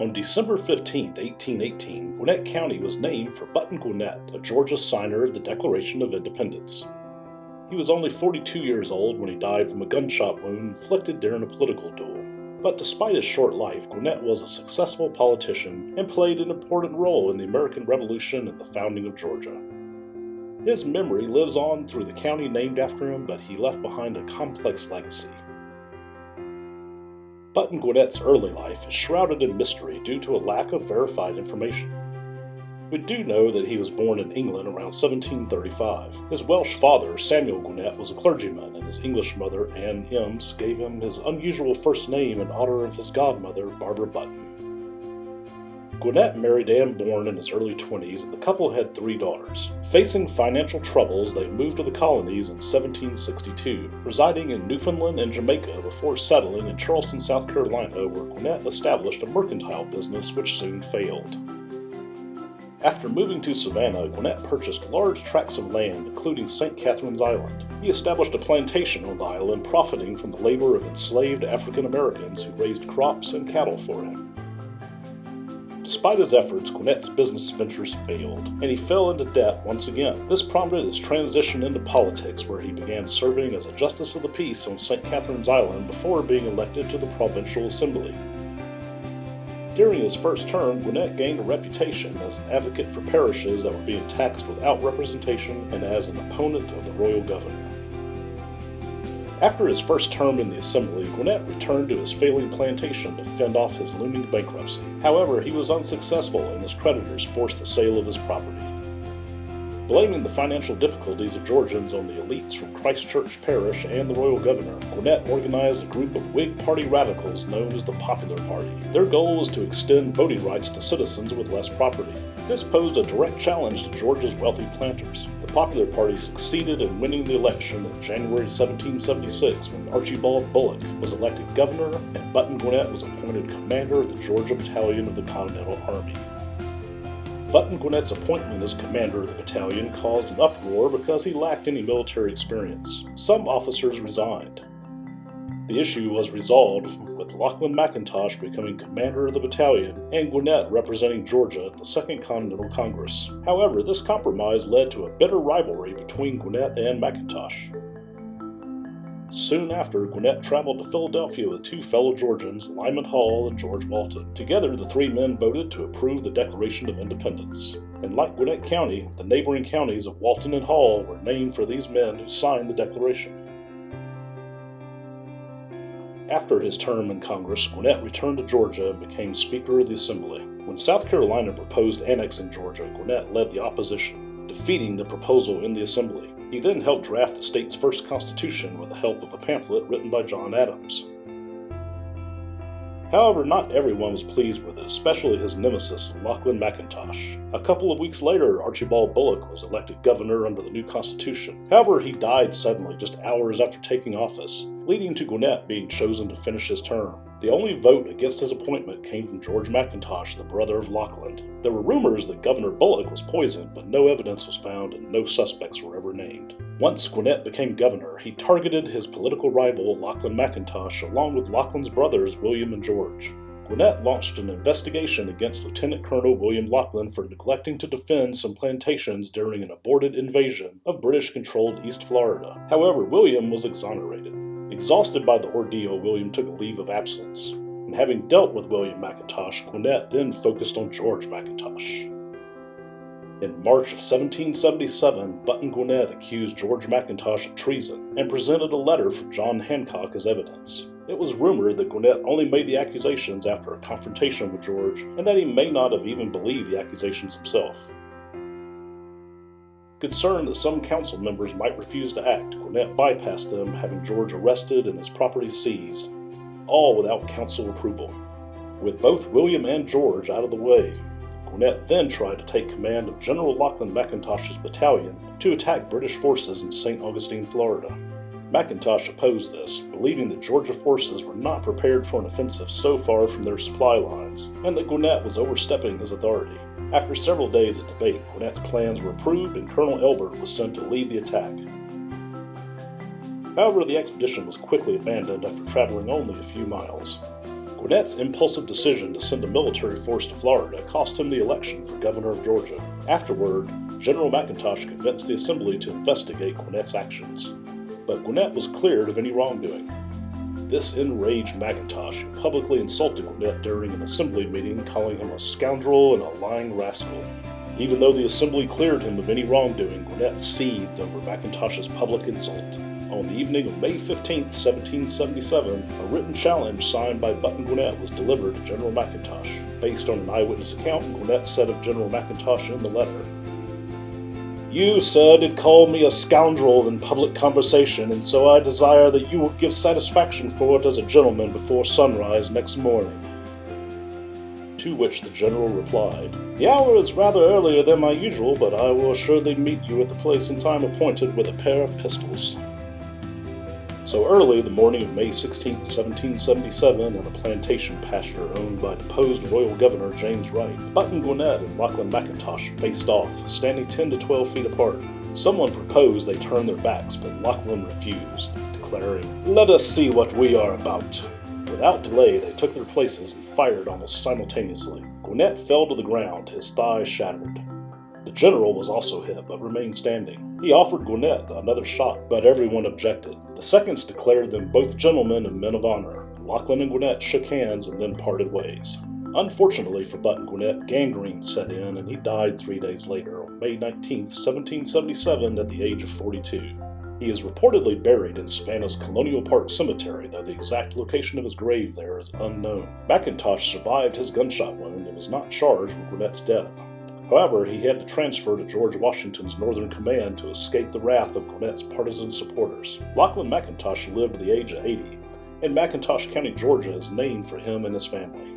On December 15, 1818, Gwinnett County was named for Button Gwinnett, a Georgia signer of the Declaration of Independence. He was only 42 years old when he died from a gunshot wound inflicted during a political duel. But despite his short life, Gwinnett was a successful politician and played an important role in the American Revolution and the founding of Georgia. His memory lives on through the county named after him, but he left behind a complex legacy. Button Gwinnett's early life is shrouded in mystery due to a lack of verified information. We do know that he was born in England around 1735. His Welsh father, Samuel Gwinnett, was a clergyman, and his English mother, Anne Eames, gave him his unusual first name in honor of his godmother, Barbara Button. Gwinnett married Anne Bourne in his early 20s, and the couple had 3 daughters. Facing financial troubles, they moved to the colonies in 1762, residing in Newfoundland and Jamaica before settling in Charleston, South Carolina, where Gwinnett established a mercantile business which soon failed. After moving to Savannah, Gwinnett purchased large tracts of land, including St. Catherine's Island. He established a plantation on the island, profiting from the labor of enslaved African Americans who raised crops and cattle for him. Despite his efforts, Gwinnett's business ventures failed, and he fell into debt once again. This prompted his transition into politics, where he began serving as a Justice of the Peace on St. Catherine's Island before being elected to the Provincial Assembly. During his first term, Gwinnett gained a reputation as an advocate for parishes that were being taxed without representation and as an opponent of the royal governor. After his first term in the Assembly, Gwinnett returned to his failing plantation to fend off his looming bankruptcy. However, he was unsuccessful, and his creditors forced the sale of his property. Blaming the financial difficulties of Georgians on the elites from Christ Church Parish and the royal governor, Gwinnett organized a group of Whig Party radicals known as the Popular Party. Their goal was to extend voting rights to citizens with less property. This posed a direct challenge to Georgia's wealthy planters. The Popular Party succeeded in winning the election in January 1776 when Archibald Bullock was elected governor and Button Gwinnett was appointed commander of the Georgia Battalion of the Continental Army. Button Gwinnett's appointment as commander of the battalion caused an uproar because he lacked any military experience. Some officers resigned. The issue was resolved with Lachlan McIntosh becoming commander of the battalion and Gwinnett representing Georgia at the Second Continental Congress. However, this compromise led to a bitter rivalry between Gwinnett and McIntosh. Soon after, Gwinnett traveled to Philadelphia with 2 fellow Georgians, Lyman Hall and George Walton. Together, the 3 men voted to approve the Declaration of Independence. And like Gwinnett County, the neighboring counties of Walton and Hall were named for these men who signed the Declaration. After his term in Congress, Gwinnett returned to Georgia and became Speaker of the Assembly. When South Carolina proposed annexing Georgia, Gwinnett led the opposition, defeating the proposal in the Assembly. He then helped draft the state's first constitution with the help of a pamphlet written by John Adams. However, not everyone was pleased with it, especially his nemesis, Lachlan McIntosh. A couple of weeks later, Archibald Bullock was elected governor under the new constitution. However, he died suddenly just hours after taking office, leading to Gwinnett being chosen to finish his term. The only vote against his appointment came from George McIntosh, the brother of Lachlan. There were rumors that Governor Bullock was poisoned, but no evidence was found and no suspects were ever named. Once Gwinnett became governor, he targeted his political rival Lachlan McIntosh along with Lachlan's brothers William and George. Gwinnett launched an investigation against Lieutenant Colonel William Lachlan for neglecting to defend some plantations during an aborted invasion of British-controlled East Florida. However, William was exonerated. Exhausted by the ordeal, William took a leave of absence. And having dealt with William McIntosh, Gwinnett then focused on George McIntosh. In March of 1777, Button Gwinnett accused George McIntosh of treason and presented a letter from John Hancock as evidence. It was rumored that Gwinnett only made the accusations after a confrontation with George, and that he may not have even believed the accusations himself. Concerned that some council members might refuse to act, Gwinnett bypassed them, having George arrested and his property seized, all without council approval. With both William and George out of the way, Gwinnett then tried to take command of General Lachlan McIntosh's battalion to attack British forces in St. Augustine, Florida. McIntosh opposed this, believing that Georgia forces were not prepared for an offensive so far from their supply lines, and that Gwinnett was overstepping his authority. After several days of debate, Gwinnett's plans were approved and Colonel Elbert was sent to lead the attack. However, the expedition was quickly abandoned after traveling only a few miles. Gwinnett's impulsive decision to send a military force to Florida cost him the election for governor of Georgia. Afterward, General McIntosh convinced the Assembly to investigate Gwinnett's actions, but Gwinnett was cleared of any wrongdoing. This enraged McIntosh, who publicly insulted Gwinnett during an Assembly meeting, calling him a scoundrel and a lying rascal. Even though the Assembly cleared him of any wrongdoing, Gwinnett seethed over McIntosh's public insult. On the evening of May 15, 1777, a written challenge signed by Button Gwinnett was delivered to General McIntosh. Based on an eyewitness account, Gwinnett said of General McIntosh in the letter, "You, sir, did call me a scoundrel in public conversation, and so I desire that you will give satisfaction for it as a gentleman before sunrise next morning." To which the general replied, "The hour is rather earlier than my usual, but I will assuredly meet you at the place and time appointed with a pair of pistols." So early the morning of May 16, 1777, in a plantation pasture owned by deposed royal governor James Wright, Button Gwinnett and Lachlan McIntosh faced off, standing 10 to 12 feet apart. Someone proposed they turn their backs, but Lachlan refused, declaring, "Let us see what we are about." Without delay, they took their places and fired almost simultaneously. Gwinnett fell to the ground, his thigh shattered. The general was also hit, but remained standing. He offered Gwinnett another shot, but everyone objected. The seconds declared them both gentlemen and men of honor. Lachlan and Gwinnett shook hands and then parted ways. Unfortunately for Button Gwinnett, gangrene set in and he died 3 days later, on May 19, 1777, at the age of 42. He is reportedly buried in Savannah's Colonial Park Cemetery, though the exact location of his grave there is unknown. McIntosh survived his gunshot wound and was not charged with Gwinnett's death. However, he had to transfer to George Washington's Northern Command to escape the wrath of Gwinnett's partisan supporters. Lachlan McIntosh lived to the age of 80, and McIntosh County, Georgia is named for him and his family.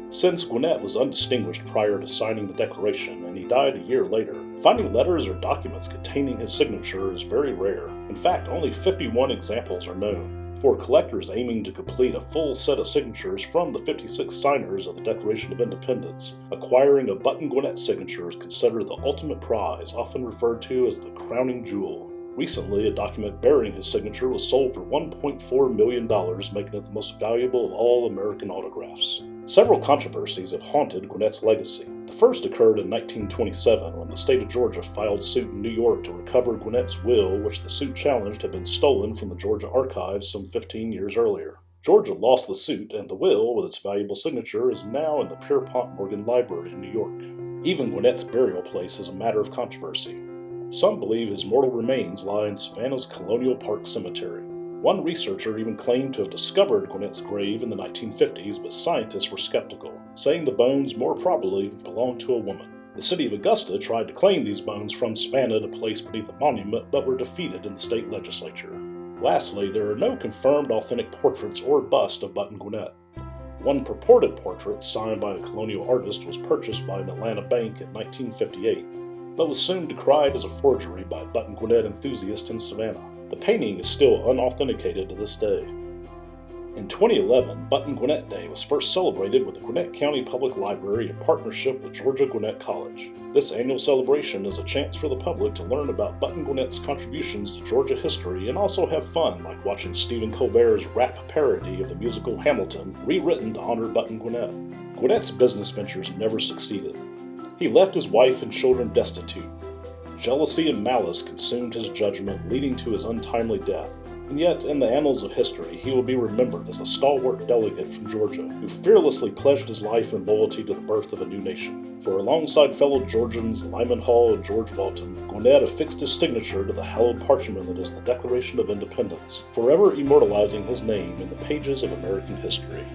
Since Gwinnett was undistinguished prior to signing the Declaration, and he died a year later, finding letters or documents containing his signature is very rare. In fact, only 51 examples are known. For collectors aiming to complete a full set of signatures from the 56 signers of the Declaration of Independence, acquiring a Button Gwinnett signature is considered the ultimate prize, often referred to as the crowning jewel. Recently, a document bearing his signature was sold for $1.4 million, making it the most valuable of all American autographs. Several controversies have haunted Gwinnett's legacy. The first occurred in 1927 when the state of Georgia filed suit in New York to recover Gwinnett's will, which the suit challenged had been stolen from the Georgia archives some 15 years earlier. Georgia lost the suit, and the will, with its valuable signature, is now in the Pierpont Morgan Library in New York. Even Gwinnett's burial place is a matter of controversy. Some believe his mortal remains lie in Savannah's Colonial Park Cemetery. One researcher even claimed to have discovered Gwinnett's grave in the 1950s, but scientists were skeptical, saying the bones more probably belonged to a woman. The city of Augusta tried to claim these bones from Savannah to place beneath a monument, but were defeated in the state legislature. Lastly, there are no confirmed authentic portraits or bust of Button Gwinnett. One purported portrait, signed by a colonial artist, was purchased by an Atlanta bank in 1958, but was soon decried as a forgery by Button Gwinnett enthusiasts in Savannah. The painting is still unauthenticated to this day. In 2011, Button Gwinnett Day was first celebrated with the Gwinnett County Public Library in partnership with Georgia Gwinnett College. This annual celebration is a chance for the public to learn about Button Gwinnett's contributions to Georgia history and also have fun, like watching Stephen Colbert's rap parody of the musical Hamilton, rewritten to honor Button Gwinnett. Gwinnett's business ventures never succeeded. He left his wife and children destitute. Jealousy and malice consumed his judgment, leading to his untimely death. And yet, in the annals of history, he will be remembered as a stalwart delegate from Georgia who fearlessly pledged his life and loyalty to the birth of a new nation. For alongside fellow Georgians Lyman Hall and George Walton, Gwinnett affixed his signature to the hallowed parchment that is the Declaration of Independence, forever immortalizing his name in the pages of American history.